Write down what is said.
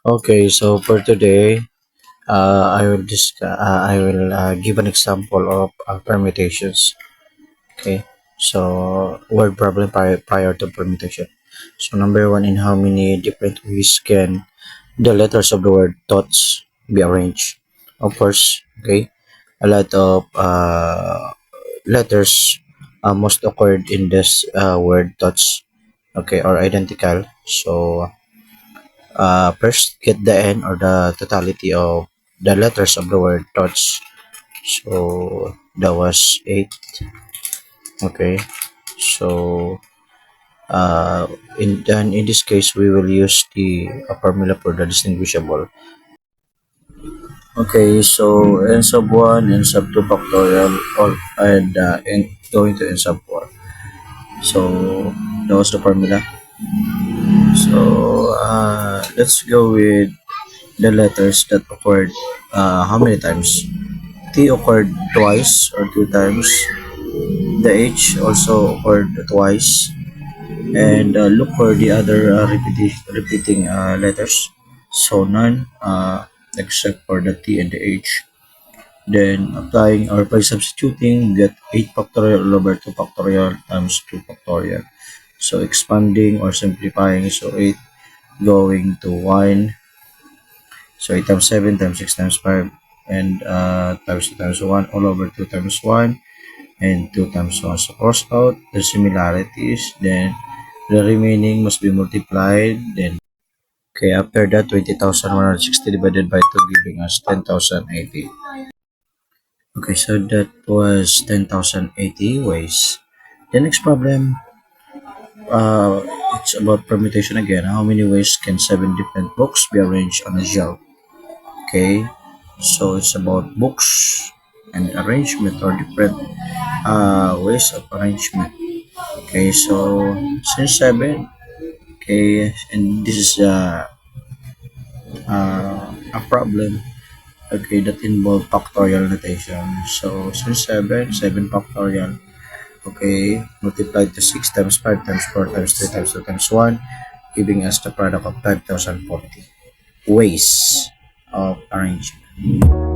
Okay, so for today, I will give an example of permutations. Okay, so word problem prior to permutation. So number one, in how many different ways can the letters of the word thoughts be arranged? Of course, okay, a lot of letters most occurred in this word thoughts. Okay, are identical. So first get the n or the totality of the letters of the word thoughts. So that was 8. Okay, so uh, in this case we will use the formula for the distinguishable. Okay, so n sub 1 n sub 2 factorial all and going to n sub 4. So that was the formula. So let's go with the letters that occurred how many times. T occurred twice or two times. The H also occurred twice. And look for the other repeating letters. So none except for the T and the H. Then applying or by substituting, get 8 factorial all over 2 factorial times 2 factorial. So expanding or simplifying, so 8 going to 1. So 8 times 7 times 6 times 5 and times 2 times 1 all over 2 times 1 and 2 times 1. So cross out the similarities, then the remaining must be multiplied. Then okay, after that 20,160 divided by 2 giving us 10,080. Okay, so that was 10,080 ways. The next problem, it's about permutation again. How many ways can 7 different books be arranged on a shelf? Okay, so it's about books and arrangement or different ways of arrangement. Okay, so since 7, okay, and this is a problem, okay, that involve factorial notation. So since 7, 7 factorial, okay, multiplied to 6 times 5 times 4 times 3 times 2 times 1, giving us the product of 5,040 ways of arrangement.